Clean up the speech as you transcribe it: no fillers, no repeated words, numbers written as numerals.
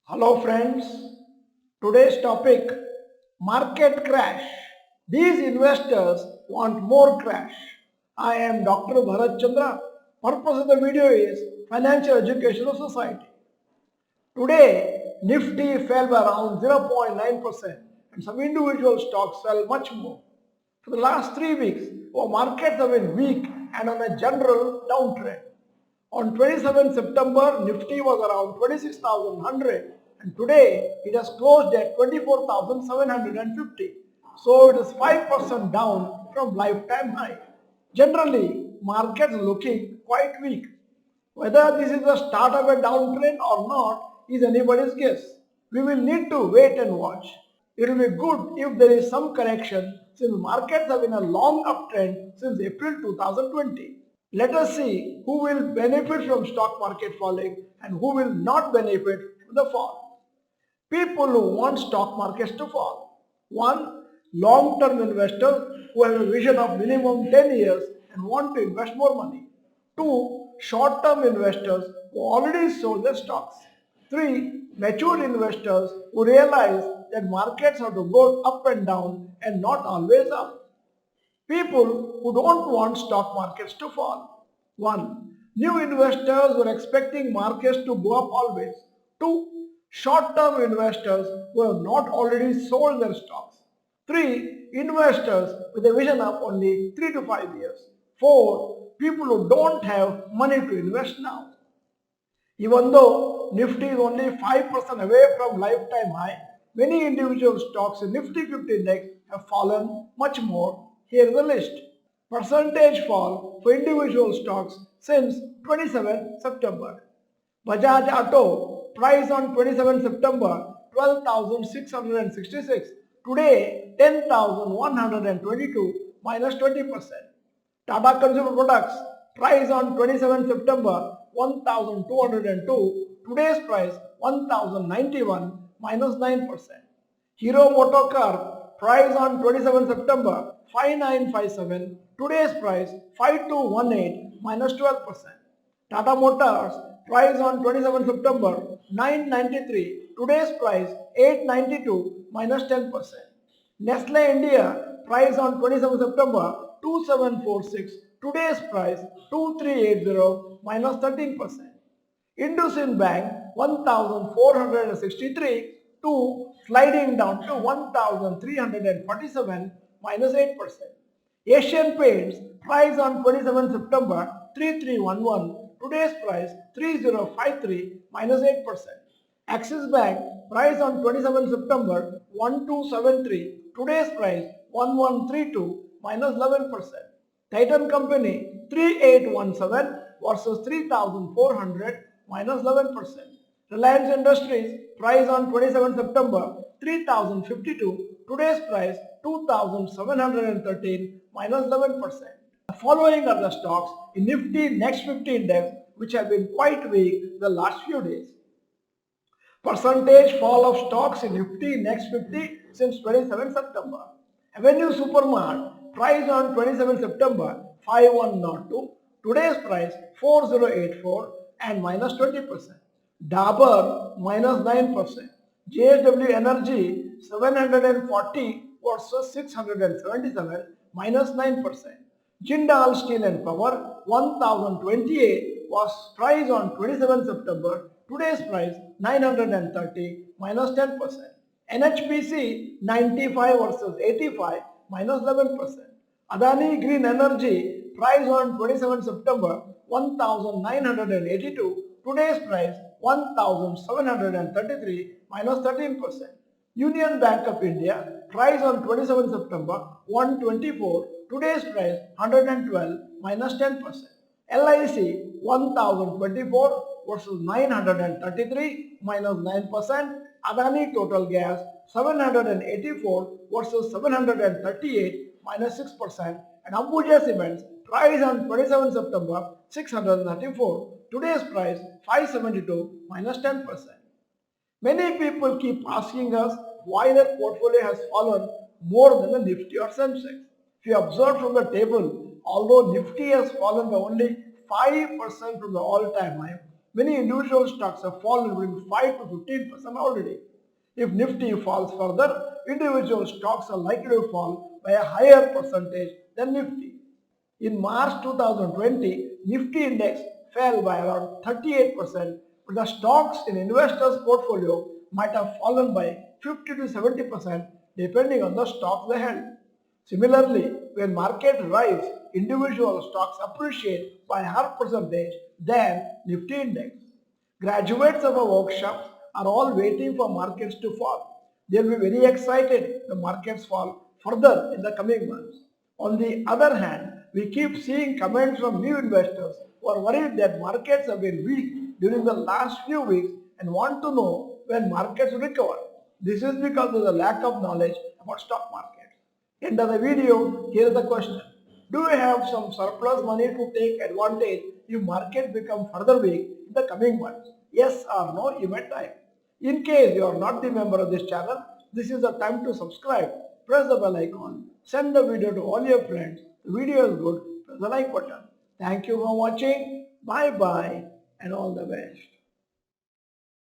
Hello friends, today's topic market crash. These investors want more crash. I am Dr. Bharath Chandra. Purpose of the video is Financial Education of Society. Today, Nifty fell by around 0.9% and some individual stocks fell much more. For the last 3 weeks, our markets have been weak and on a general downtrend. On 27 September, Nifty was around 26,100 and today it has closed at 24,750. So it is 5% down from lifetime high. Generally, markets are looking quite weak. Whether this is the start of a downtrend or not is anybody's guess. We will need to wait and watch. It will be good if there is some correction since markets have been a long uptrend since April 2020. Let us see who will benefit from stock market falling and who will not benefit from the fall. People who want stock markets to fall. 1. Long-term investors who have a vision of minimum 10 years and want to invest more money. 2. Short-term investors who already sold their stocks. 3. Mature investors who realize that markets have to go up and down and not always up. People who don't want stock markets to fall. 1. New investors who are expecting markets to go up always. 2. Short-term investors who have not already sold their stocks. 3. Investors with a vision of only 3 to 5 years. 4. People who don't have money to invest now. Even though Nifty is only 5% away from lifetime high, many individual stocks in Nifty 50 Next have fallen much more. Here is the list. Percentage fall for individual stocks since 27 September. Bajaj Auto, price on 27 September 12,666. Today 10,122 minus 20%. Tata Consumer Products, price on 27 September 1,202. Today's price 1,091 minus 9%. Hero Motocar, price on 27 September 5957. Today's price 5218 minus 12%. Tata Motors, price on 27 September 993. Today's price 892 minus 10%. Nestle India, price on 27 September 2746. Today's price 2380 minus 13%. IndusInd Bank 1463 to sliding down to 1347 minus 8%. Asian Paints, price on 27 September 3311. Today's price 3053 minus 8%. Axis Bank, price on 27 September 1273. Today's price 1132 minus 11%. Titan Company 3817 versus 3400 minus 11%. Reliance Industries, price on 27 September 3052. Today's price 2713 minus 11%. The following are the stocks in Nifty Next 50 Index which have been quite weak the last few days. Percentage fall of stocks in Nifty Next 50 since 27 September. Avenue Supermart, price on 27 September 5102. Today's price 4084 and minus 20%. Dabur minus 9%. JSW Energy 740 versus 677 minus 9%. Jindal Steel and Power 1028 was price on 27 September. Today's price 930 minus 10%. NHPC 95 versus 85 minus 11%. Adani Green Energy, price on 27 September 1982. Today's price 1733 minus 13%. Union Bank of India, price on 27 September 124. Today's price 112 minus 10%. LIC 1024 versus 933 minus 9%. Adani Total Gas 784 versus 738 minus 6%. And Ambuja Cements, price on 27 September 634. Today's price 572 minus 10%. Many people keep asking us why their portfolio has fallen more than the Nifty or Sensex. If you observe from the table, although Nifty has fallen by only 5% from the all-time high, Many individual stocks have fallen between 5 to 15% already. If Nifty falls further, individual stocks are likely to fall by a higher percentage than Nifty. In March 2020, Nifty index fell by around 38%, but the stocks in investors' portfolio might have fallen by 50 to 70% depending on the stocks they held. Similarly, when market rise, individual stocks appreciate by half percentage than Nifty index. Graduates of our workshops are all waiting for markets to fall. They'll be very excited the markets fall further in the coming months. On the other hand, we keep seeing comments from new investors who are worried that markets have been weak during the last few weeks and want to know when markets will recover. This is because of the lack of knowledge about stock markets. End of the video, here is the question. Do you have some surplus money to take advantage if market become further weak in the coming months? Yes or no, you may type. In case you are not the member of this channel, this is the time to subscribe. Press the bell icon. Send the video to all your friends. The video is good. Press the like button. Thank you for watching. Bye bye and all the best.